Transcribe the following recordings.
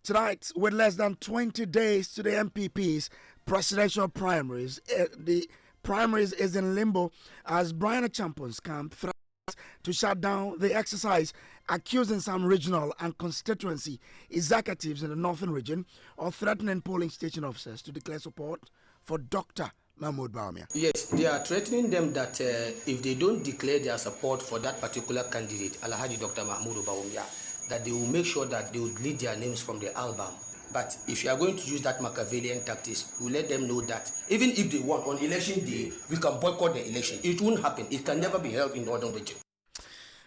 Tonight, with less than 20 days to the NPP's presidential primaries, the primaries is in limbo as Bryan Acheampong's camp threatens to shut down the exercise, accusing some regional and constituency executives in the northern region of threatening polling station officers to declare support for Dr. Mahamudu Bawumia. Yes, they are threatening them that if they don't declare their support for that particular candidate, Alhaji Dr. Mahamudu Bawumia, that they will make sure that they will delete their names from the album. But if you are going to use that Machiavellian tactics, we let them know that even if they want on election day, we can boycott the election. It won't happen. It can never be held in the northern region.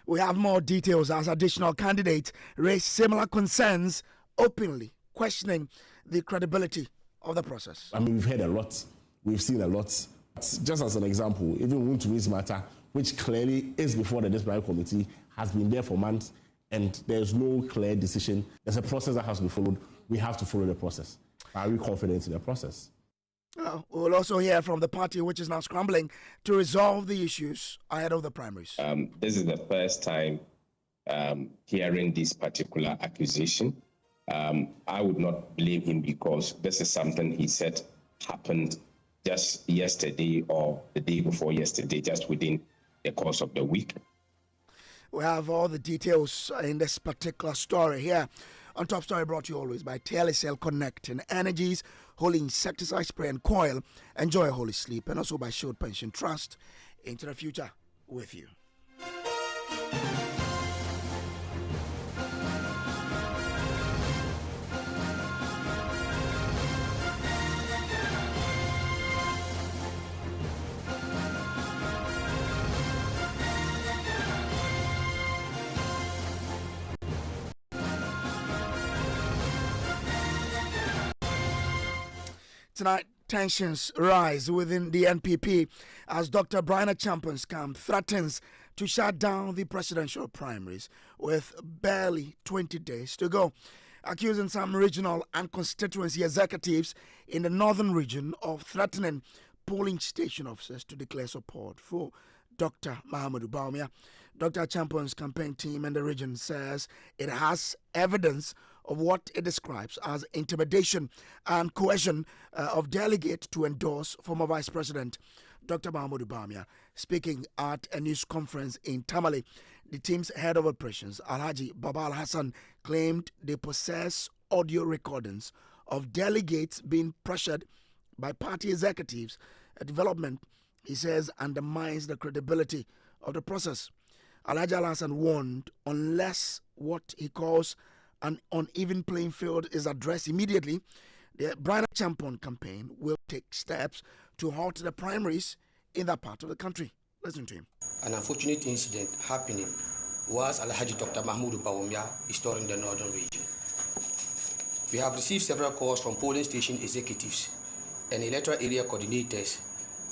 We have more details as additional candidates raise similar concerns openly, questioning the credibility of the process. I mean, we've heard a lot. We've seen a lot. Just as an example, even Wuntumi's matter, which clearly is before the disciplinary committee, has been there for months, and there's no clear decision. There's a process that has to be followed. We have to follow the process. Are we confident in the process? We'll also hear from the party, which is now scrambling to resolve the issues ahead of the primaries. This is the first time hearing this particular accusation. I would not blame him because this is something he said happened just yesterday or the day before yesterday, just within the course of the week. We have all the details in this particular story here. On Top Story, brought to you always by Telecel Connecting Energies, Holy Insecticide Spray and Coil. Enjoy a holy sleep, and also by Shield Pension Trust. Into the future with you. Tonight, tensions rise within the NPP as Dr. Bryan Acheampong's camp threatens to shut down the presidential primaries with barely 20 days to go, accusing some regional and constituency executives in the northern region of threatening polling station officers to declare support for Dr. Mahamudu Bawumia. Dr. Acheampong's campaign team in the region says it has evidence of what it describes as intimidation and coercion of delegates to endorse former Vice President Dr. Mahamudu Bawumia. Speaking at a news conference in Tamale, the team's head of operations, Alhaji Baba Alhassan, claimed they possess audio recordings of delegates being pressured by party executives. A development, he says, undermines the credibility of the process. Alhaji Alhassan warned unless what he calls an uneven playing field is addressed immediately, the Bryan Acheampong campaign will take steps to halt the primaries in that part of the country. Listen to him. An unfortunate incident happening was Alhaji Dr. Mahamudu Bawumia restoring the northern region. We have received several calls from polling station executives and electoral area coordinators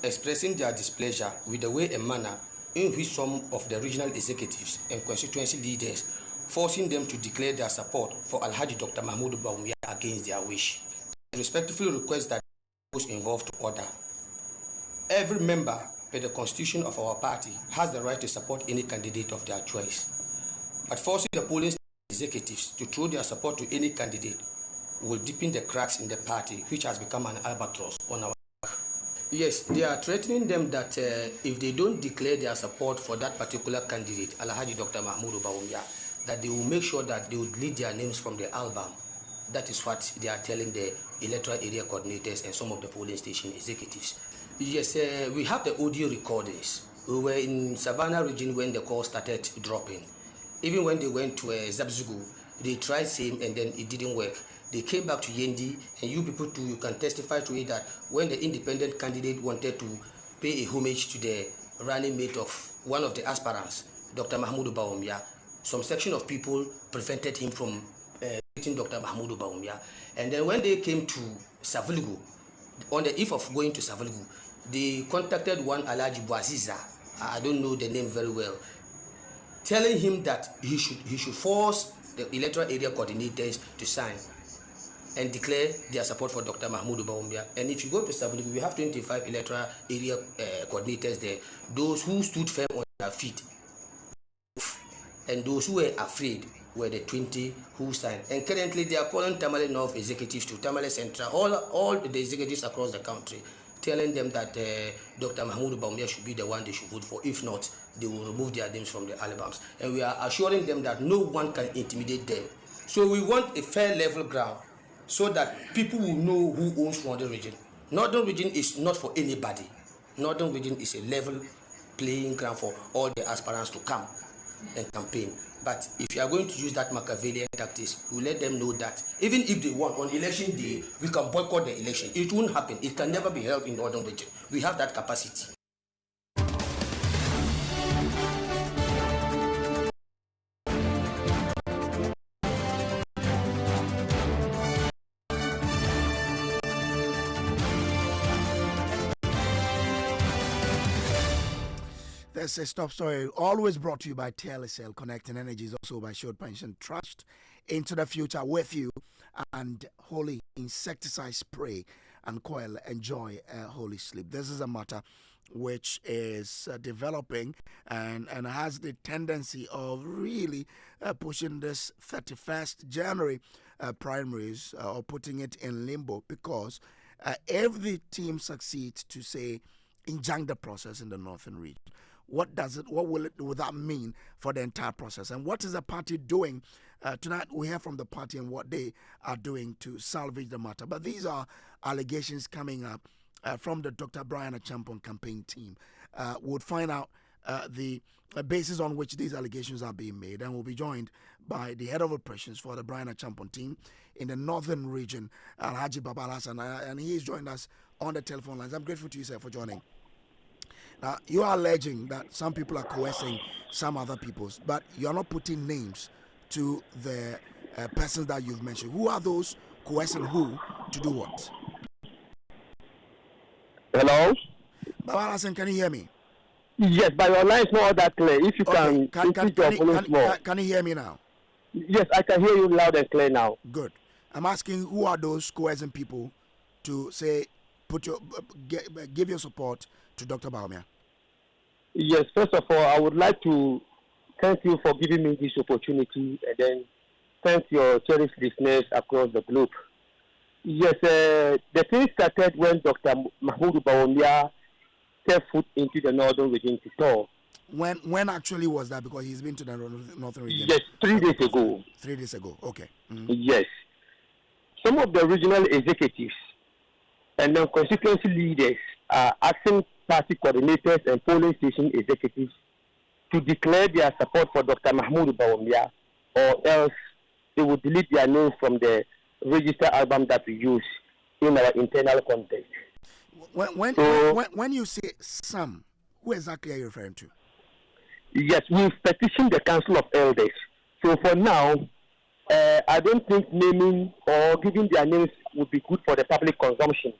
expressing their displeasure with the way and manner in which some of the regional executives and constituency leaders forcing them to declare their support for Alhaji Dr. Mahamudu Bawumia against their wish. I respectfully request that those involved to order. Every member per the constitution of our party has the right to support any candidate of their choice. But forcing the polling executives to throw their support to any candidate will deepen the cracks in the party, which has become an albatross on our back. Yes, they are threatening them that if they don't declare their support for that particular candidate, Alhaji Dr. Mahamudu Bawumia, that they will make sure that they will delete their names from the album. That is what they are telling the electoral area coordinators and some of the polling station executives. Yes, we have the audio recordings. We were in Savannah region when the call started dropping. Even when they went to Zabzugu, they tried same and then it didn't work. They came back to Yendi, and you people too, you can testify to it that when the independent candidate wanted to pay a homage to the running mate of one of the aspirants, Dr. Mahamudu Bawumia, some section of people prevented him from meeting Dr. Mahamudu Bawumia. And then when they came to Savulgu, on the eve of going to Savulgu, they contacted one Alhaji Bwaziza, I don't know the name very well, telling him that he should force the electoral area coordinators to sign and declare their support for Dr. Mahamudu Bawumia. And if you go to Savulgu, we have 25 electoral area coordinators there, those who stood firm on their feet and those who were afraid were the 20 who signed. And currently they are calling Tamale North executives to Tamale Central, all the executives across the country, telling them that Dr. Mahamudu Bawumia should be the one they should vote for. If not, they will remove their names from the albums. And we are assuring them that no one can intimidate them. So we want a fair level ground so that people will know who owns Northern Region. Northern Region is not for anybody. Northern Region is a level playing ground for all the aspirants to come and campaign. But if you are going to use that Machiavellian tactics, we let them know that even if they want on election day, we can boycott the election. It won't happen. It can never be held in Northern Region. We have that capacity. That's a stop story, always brought to you by TLSL, connecting energies, also by Short Pension Trust. Into the future with you, and holy insecticide spray and coil. Enjoy a holy sleep. This is a matter which is developing and has the tendency of really pushing this 31st January primaries or putting it in limbo, because if the team succeeds to say injunct the process in the northern region, what will that mean for the entire process? And what is the party doing? Tonight we hear from the party and what they are doing to salvage the matter. But these are allegations coming up from the Dr. Bryan Acheampong campaign team. We'll find out the basis on which these allegations are being made, and we'll be joined by the head of operations for the Bryan Acheampong team in the northern region, Alhaji Baba Alhassan, and he's joined us on the telephone lines. I'm grateful to you, sir, for joining. Now, you are alleging that some people are coercing some other peoples, but you're not putting names to the persons that you've mentioned. Who are those coercing who to do what? Hello? Baba Alhassan, can you hear me? Yes, but your line is not that clear. If you Okay. Can you hear me now? Yes, I can hear you loud and clear now. Good. I'm asking, who are those coercing people to say, give your support to Dr. Bawumia? Yes, first of all, I would like to thank you for giving me this opportunity, and then thank your cherished listeners across the globe. Yes, the thing started when Dr. Mahamudu Bawumia stepped foot into the northern region to tour. When actually was that? Because he's been to the northern region. Yes, 3 days ago. 3 days ago, okay. Mm-hmm. Yes. Some of the regional executives and the constituency leaders are asking party coordinators and polling station executives to declare their support for Dr. Mahamudu Bawumia, or else they will delete their names from the register album that we use in our internal context. When you say some, who exactly are you referring to? Yes, we've petitioned the Council of Elders. So for now, I don't think naming or giving their names would be good for the public consumption,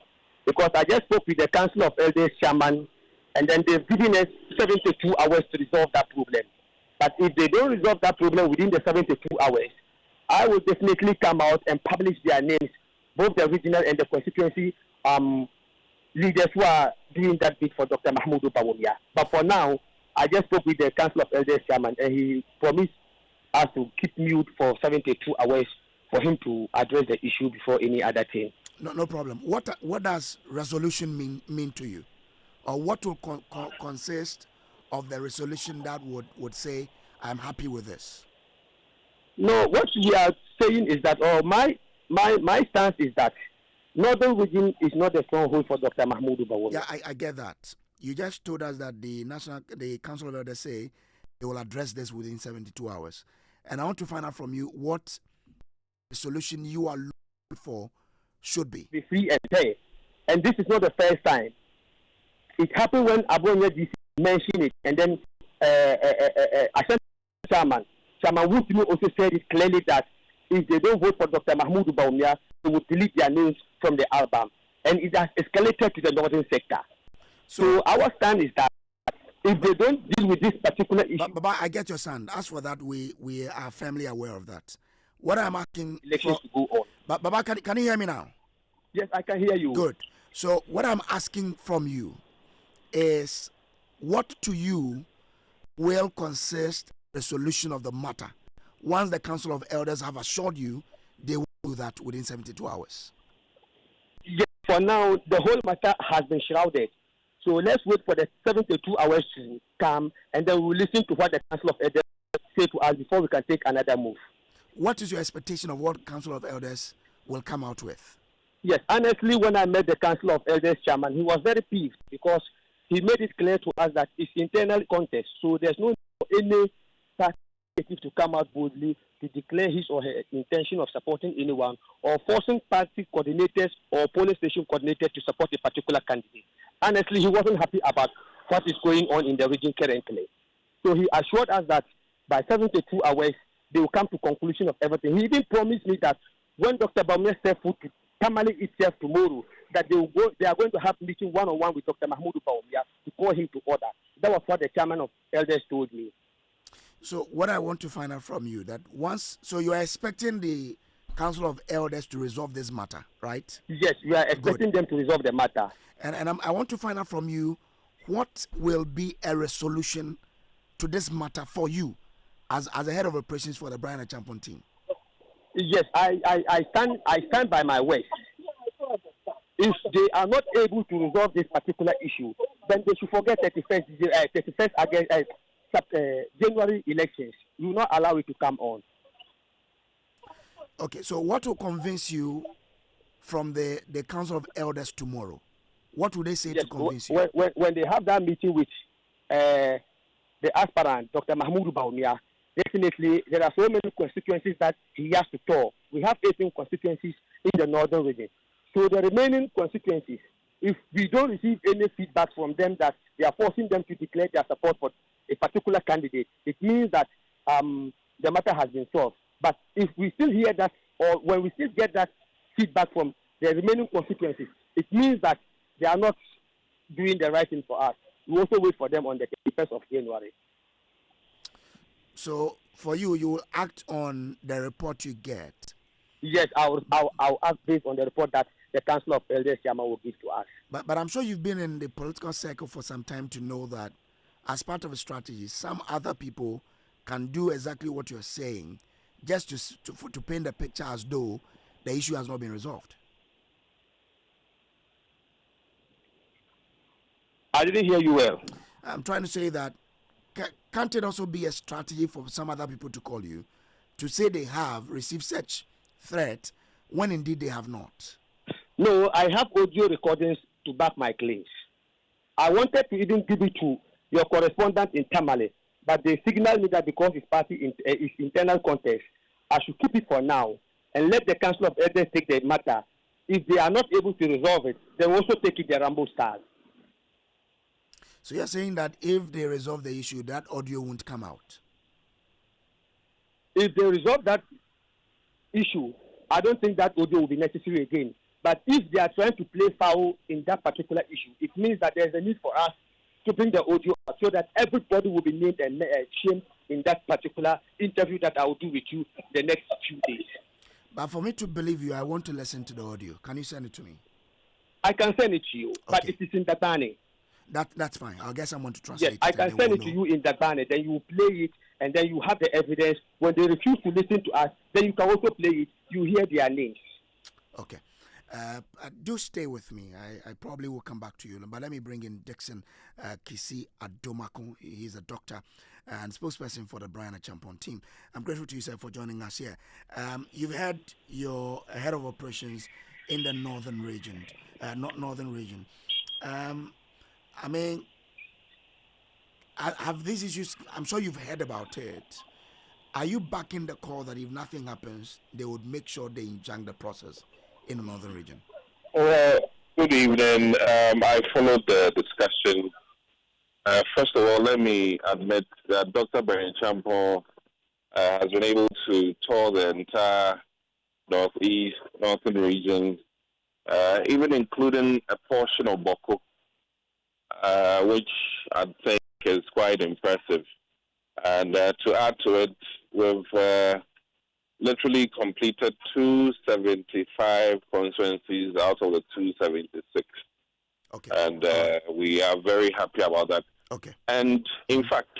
because I just spoke with the Council of Elders chairman, and then they've given us 72 hours to resolve that problem. But if they don't resolve that problem within the 72 hours, I will definitely come out and publish their names, both the regional and the constituency leaders who are doing that bid for Dr. Mahamudu Bawumia. But for now, I just spoke with the Council of Elders chairman, and he promised us to keep mute for 72 hours for him to address the issue before any other thing. No problem. What does resolution mean to you? Or what will consist of the resolution that would say, I'm happy with this? No, what we are saying is that, my stance is that Northern Region is not a stronghold for Dr. Mahamudu Bawumia. Yeah, I get that. You just told us that the Council of Elders say they will address this within 72 hours. And I want to find out from you what the solution you are looking for should be. Be free and fair. And this is not the first time. It happened when Abonya DC mentioned it, and then Chairman Wutimi also said it clearly that if they don't vote for Dr. Mahamudu Bawumia, they will delete their names from the album. And it has escalated to the northern sector. So our stand is that if they don't deal with this particular issue... But I get your stand. As for that, we are firmly aware of that. What I'm asking... Elections to go on. But Baba, can you hear me now? Yes, I can hear you. Good. So what I'm asking from you is, what to you will consist the solution of the matter? once the Council of Elders have assured you they will do that within 72 hours? Yes, for now, the whole matter has been shrouded. So let's wait for the 72 hours to come, and then we'll listen to what the Council of Elders say to us before we can take another move. What is your expectation of what Council of Elders will come out with? Yes, honestly, when I met the Council of Elders chairman, he was very peeved because he made it clear to us that it's internal contest. So there's no any party to come out boldly to declare his or her intention of supporting anyone or forcing party coordinators or polling station coordinators to support a particular candidate. Honestly, he wasn't happy about what is going on in the region currently. So he assured us that by 72 hours, they will come to conclusion of everything. He even promised me that when Dr. Bawumia set foot to Tamale itself tomorrow, that they are going to have meeting one-on-one with Dr. Mahamudu Bawumia to call him to order. That was what the chairman of Elders told me. So what I want to find out from you, so you are expecting the Council of Elders to resolve this matter, right? Yes, we are expecting them to resolve the matter. And I want to find out from you, what will be a resolution to this matter for you as a head of operations for the Bryan Acheampong team? Yes, I stand by my word. If they are not able to resolve this particular issue, then they should forget 31st January elections. We will not allow it to come on. Okay, so what will convince you from the Council of Elders tomorrow? What will they say to convince you? When they have that meeting with the aspirant, Dr. Mahamudu Bawumia, definitely there are so many constituencies that he has to tour. We have 18 constituencies in the northern region. So the remaining constituencies, if we don't receive any feedback from them that they are forcing them to declare their support for a particular candidate, it means that the matter has been solved. But if we still hear that, or when we still get that feedback from the remaining constituencies, it means that they are not doing the right thing for us. We also wait for them on the 1st of January. So for you, you will act on the report you get? Yes, I'll act based on the report that the Council of Elders chairman will give to us. But I'm sure you've been in the political circle for some time to know that as part of a strategy, some other people can do exactly what you're saying just to paint the picture as though the issue has not been resolved. I didn't hear you well. I'm trying to say that can't it also be a strategy for some other people to call you to say they have received such threat when indeed they have not? No, I have audio recordings to back my claims. I wanted to even give it to your correspondent in Tamale, but they signaled me that because his party is internal contest, I should keep it for now and let the Council of Elders take the matter. If they are not able to resolve it, they will also take it the Rambo style. So you're saying that if they resolve the issue, that audio won't come out? If they resolve that issue, I don't think that audio will be necessary again. But if they are trying to play foul in that particular issue, it means that there's a need for us to bring the audio out so that everybody will be named and shamed in that particular interview that I will do with you the next few days. But for me to believe you, I want to listen to the audio. Can you send it to me? I can send it to you, but Okay. it is in Dabane. That's fine. I guess someone to translate Yes, it. I can send it to you in Dabane. Then you play it, and then you have the evidence. When they refuse to listen to us, then you can also play it. You hear their names. Okay. Do stay with me. I probably will come back to you. But let me bring in Dickson Kissi Adomako. He's a doctor and spokesperson for the Bryan Acheampong team. I'm grateful to you, sir, for joining us here. You've had your head of operations in the northern region, I mean, have these issues, I'm sure you've heard about it. Are you backing the call that if nothing happens, they would make sure they injunct the process in the northern region? Well, good evening. I followed the discussion. First of all, let me admit that Dr. Bryan Acheampong has been able to tour the entire northern region, even including a portion of Boko, which I think is quite impressive. And to add to it, we've literally completed 275 constituencies out of the 276. Okay. And we are very happy about that. Okay. And in fact,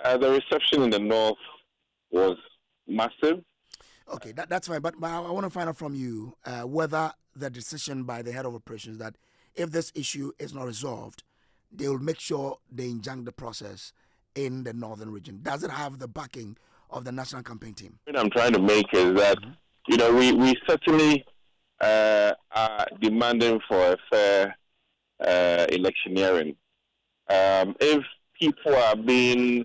the reception in the north was massive. Okay, that's fine. But I want to find out from you whether the decision by the head of operations that if this issue is not resolved, they will make sure they injunct the process in the northern region. Does it have the backing of the national campaign team? The point I'm trying to make is that, we certainly are demanding for a fair electioneering. If people are being,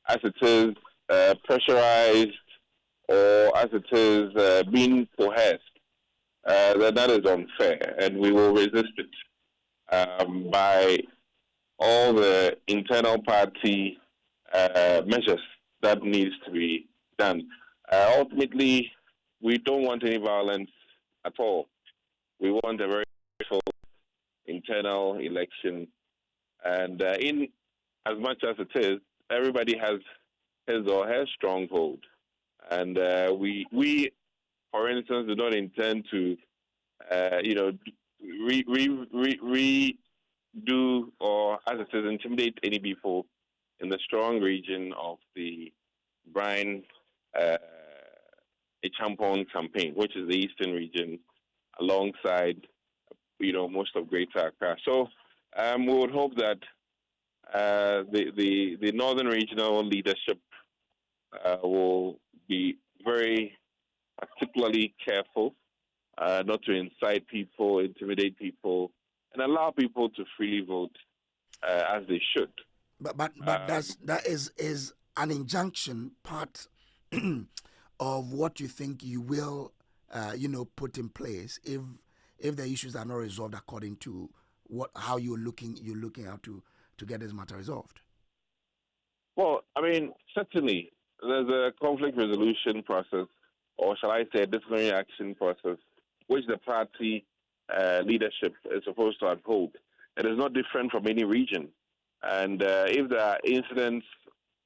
as it is, pressurized, or as it is being coerced, then that is unfair, and we will resist it by all the internal party measures that needs to be done. Ultimately, we don't want any violence at all. We want a very peaceful internal election, and in as much as it is, everybody has his or her stronghold. And we, for instance, do not intend to, redo or, as it says, intimidate any people in the strong region of the Bryan Acheampong campaign, which is the eastern region, alongside, most of Greater Accra. So we would hope that the northern regional leadership will be very particularly careful not to incite people, intimidate people, and allow people to freely vote as they should. But that is an injunction part of what you think you will put in place if the issues are not resolved according to how you're looking out to get this matter resolved? Well, I mean, certainly there's a conflict resolution process, or shall I say a disciplinary action process, which the party leadership is supposed to uphold. It is not different from any region. And if there are incidents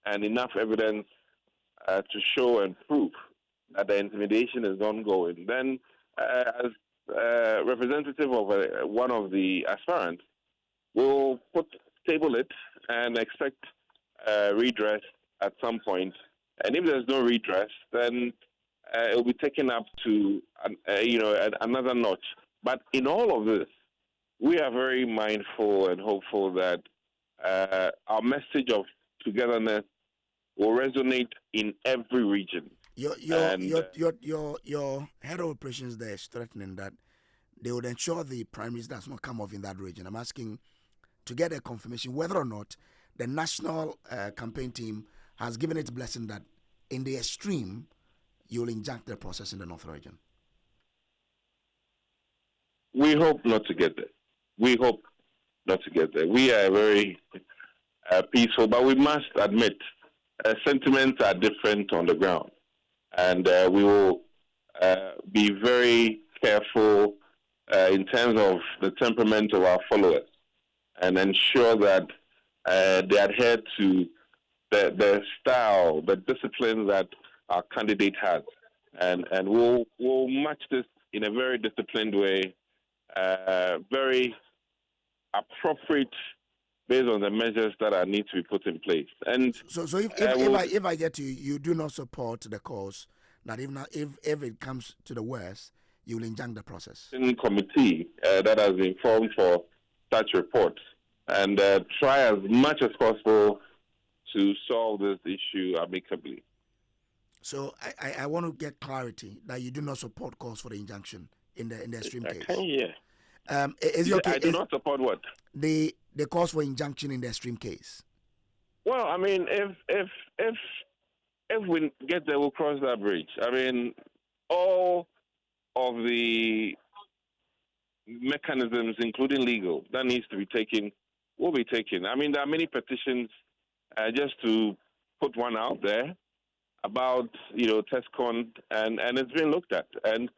and enough evidence to show and prove that the intimidation is ongoing, then as representative of one of the aspirants, we'll table it and expect redress at some point. And if there's no redress, then it will be taken up to another notch. But in all of this, we are very mindful and hopeful that our message of togetherness will resonate in every region. Your head of operations there is threatening that they would ensure the primaries does not come off in that region. I'm asking to get a confirmation whether or not the national campaign team has given its blessing that in the extreme you'll inject the process in the north region. We hope not to get there. We hope not to get there. We are very peaceful, but we must admit sentiments are different on the ground. And we will be very careful in terms of the temperament of our followers and ensure that they adhere to the style, the discipline that our candidate has. And we'll match this in a very disciplined way, very appropriate based on the measures that need to be put in place. And so if I get you do not support the cause, that if it comes to the worst, you will injunct the process. In committee that has been formed for such reports, and try as much as possible to solve this issue amicably. So I want to get clarity that you do not support calls for the injunction in the extreme case. I do not support what? The calls for injunction in the extreme case. Well, I mean, if we get there, we'll cross that bridge. I mean, all of the mechanisms, including legal, that needs to be taken, will be taken. I mean, there are many petitions, just to put one out there, about, TESCON, and it's been looked at. And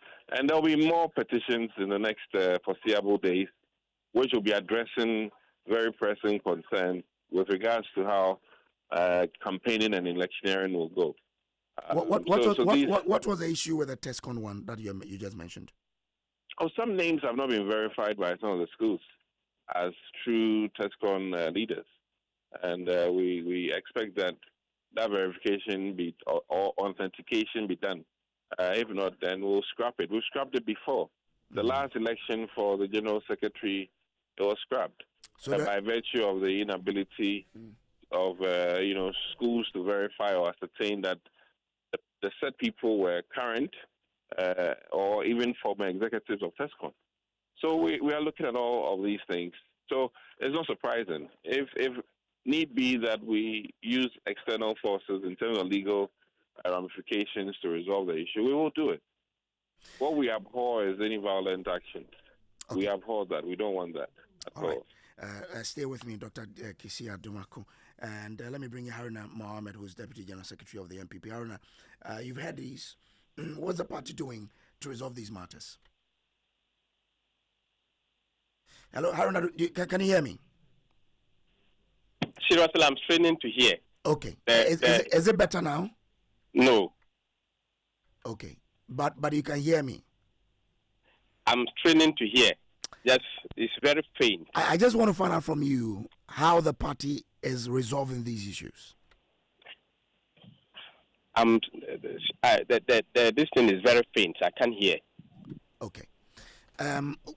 there'll be more petitions in the next foreseeable days, which will be addressing very pressing concerns with regards to how campaigning and electioneering will go. What was the issue with the TESCON one that you just mentioned? Oh, some names have not been verified by some of the schools as true TESCON leaders. And we expect that that verification be or authentication be done. If not, then we'll scrap it. We scrapped it before. The last election for the General Secretary, it was scrapped. So by virtue of the inability of schools to verify or ascertain that the said people were current or even former executives of TESCON. So we are looking at all of these things. So it's not surprising. If need be that we use external forces in terms of legal ramifications to resolve the issue, we will do it. What we abhor is any violent action. Okay. We abhor that. We don't want that at all. Right. Stay with me, Dr. Kissi Abdumako. And let me bring you Haruna Mohammed, who is Deputy General Secretary of the NPP. Haruna, you've heard these. What's the party doing to resolve these matters? Hello, Haruna, can you hear me? Seriously, I'm straining to hear. Okay. Is it better now? No. Okay. But you can hear me. I'm straining to hear. Yes, it's very faint. I just want to find out from you how the party is resolving these issues. This thing is very faint. I can't hear. Okay.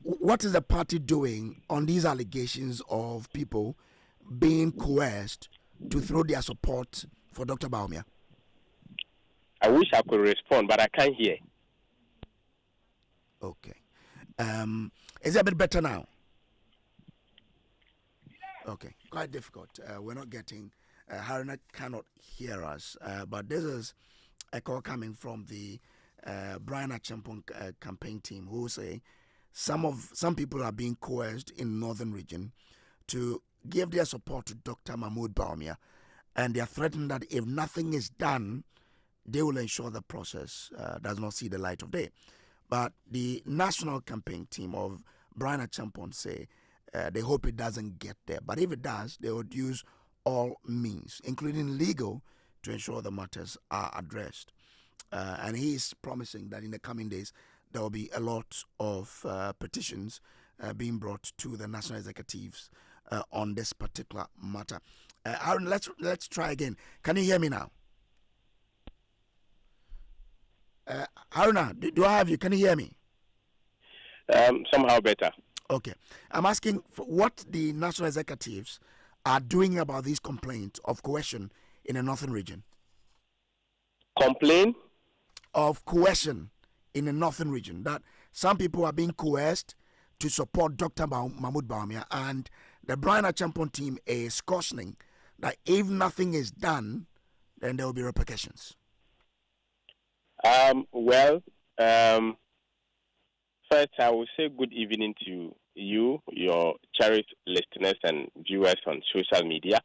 What is the party doing on these allegations of people being coerced to throw their support for Dr. Bawumia? I wish I could respond, but I can't hear. Okay. Is it a bit better now? Okay. Quite difficult. We're not getting... Haruna cannot hear us. But this is a call coming from the Bryan Acheampong campaign team who say some people are being coerced in northern region to give their support to Dr. Mahamudu Bawumia. And they are threatening that if nothing is done, they will ensure the process does not see the light of day. But the national campaign team of Bryan Acheampong say they hope it doesn't get there. But if it does, they would use all means, including legal, to ensure the matters are addressed. And he is promising that in the coming days, there will be a lot of petitions being brought to the national executives on this particular matter. Aaron, let's try again. Can you hear me now? Haruna, do I have you? Can you hear me? Somehow better. Okay. I'm asking for what the national executives are doing about these complaints of coercion in the northern region. Complaint? Of coercion in the northern region. That some people are being coerced to support Dr. Mahamudu Bawumia, and the Bryan Acheampong team is cautioning that if nothing is done, then there will be repercussions. First, I will say good evening to you, your cherished listeners and viewers on social media.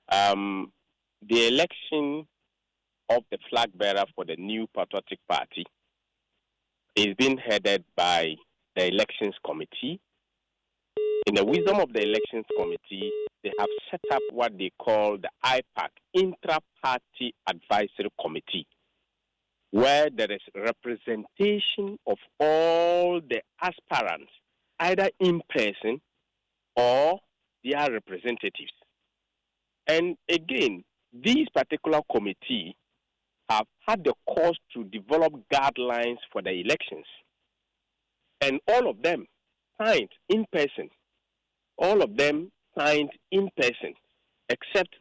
The election of the flag bearer for the new Patriotic Party is being headed by the Elections Committee. In the wisdom of the Elections Committee, they have set up what they call the IPAC, Intra-Party Advisory Committee, where there is representation of all the aspirants, either in person or their representatives. And again, these particular committee have had the cause to develop guidelines for the elections. And all of them signed in person. All of them signed in person, except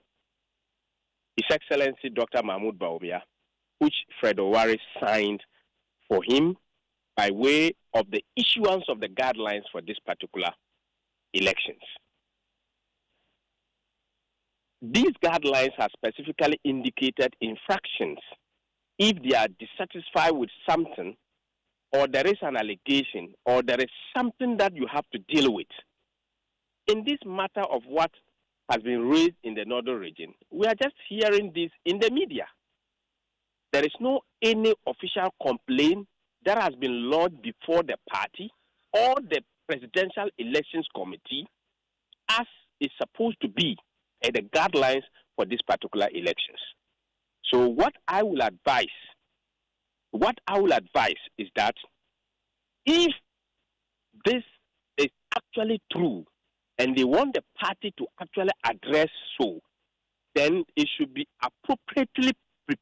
His Excellency Dr. Mahamudu Bawumia, which Fred Owari signed for him by way of the issuance of the guidelines for this particular elections. These guidelines are specifically indicated infractions if they are dissatisfied with something, or there is an allegation, or there is something that you have to deal with. In this matter of what has been raised in the northern region, we are just hearing this in the media. There is no any official complaint that has been lodged before the party or the Presidential Elections Committee as is supposed to be at the guidelines for these particular elections. So what I will advise is that if this is actually true and they want the party to actually address so, then it should be appropriately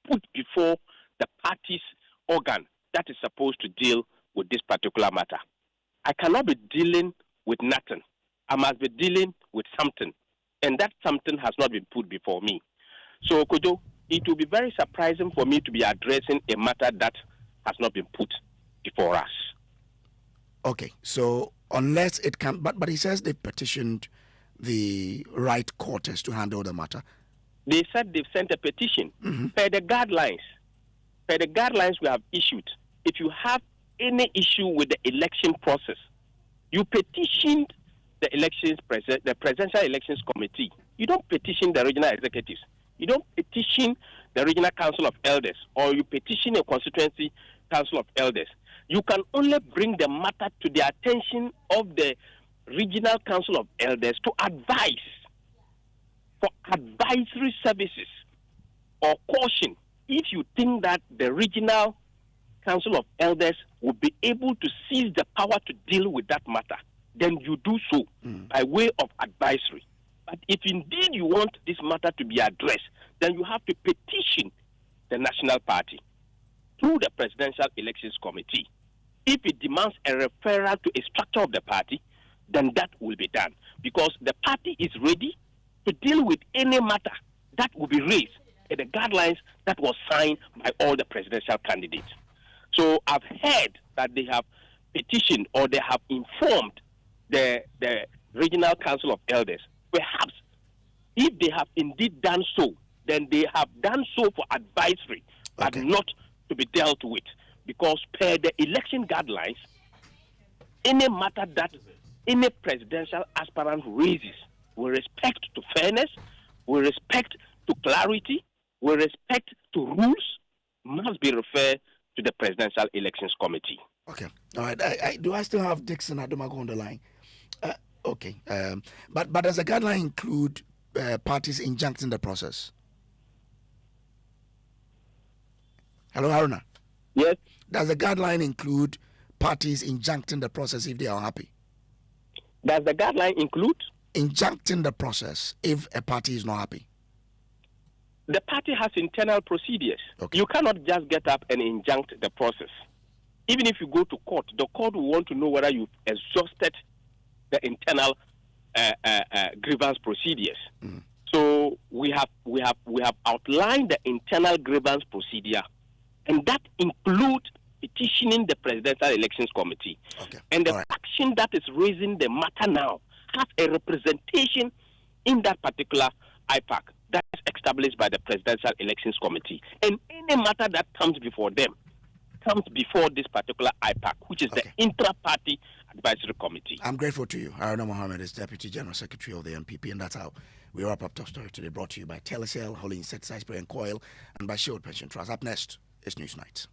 put before the party's organ that is supposed to deal with this particular matter. I cannot be dealing with nothing. I must be dealing with something. And that something has not been put before me. So, Kojo, it will be very surprising for me to be addressing a matter that has not been put before us. Okay, so unless it can, but he says they petitioned the right quarters to handle the matter. They said they've sent a petition per the guidelines we have issued. If you have any issue with the election process, you petitioned the Presidential Elections Committee. You don't petition the regional executives. You don't petition the Regional Council of Elders, or you petition a constituency council of elders. You can only bring the matter to the attention of the Regional Council of Elders to advise for advisory services or caution. If you think that the Regional Council of Elders will be able to seize the power to deal with that matter, then you do so by way of advisory. But if indeed you want this matter to be addressed, then you have to petition the National Party through the Presidential Elections Committee. If it demands a referral to a structure of the party, then that will be done. Because the party is ready to deal with any matter that will be raised in the guidelines that was signed by all the presidential candidates. So I've heard that they have petitioned or they have informed the Regional Council of Elders. Perhaps if they have indeed done so, then they have done so for advisory, but not to be dealt with. Because per the election guidelines, any matter that any presidential aspirant raises with respect to fairness, with respect to clarity, with respect to rules, must be referred to the Presidential Elections Committee. Okay. All right. Do I still have Dickson Adomago on the line? Okay. But does the guideline include parties injuncting the process? Hello, Haruna. Yes. Does the guideline include parties injuncting the process if they are happy? Does the guideline include? Injuncting the process if a party is not happy. The party has internal procedures. Okay. You cannot just get up and injunct the process. Even if you go to court, the court will want to know whether you've exhausted the internal grievance procedures. So we have outlined the internal grievance procedure, and that includes petitioning the Presidential Elections Committee. Okay. And the action that is raising the matter now has a representation in that particular IPAC that is established by the Presidential Elections Committee. And any matter that comes before them comes before this particular IPAC, which is the Intra-Party Advisory Committee. I'm grateful to you. Haruna Mohammed is Deputy General Secretary of the NPP, and that's how we wrap up Top Story today, brought to you by Telecel, Holy Insecticide Spray and Coil, and by Shield Pension Trust. Up next is Newsnight.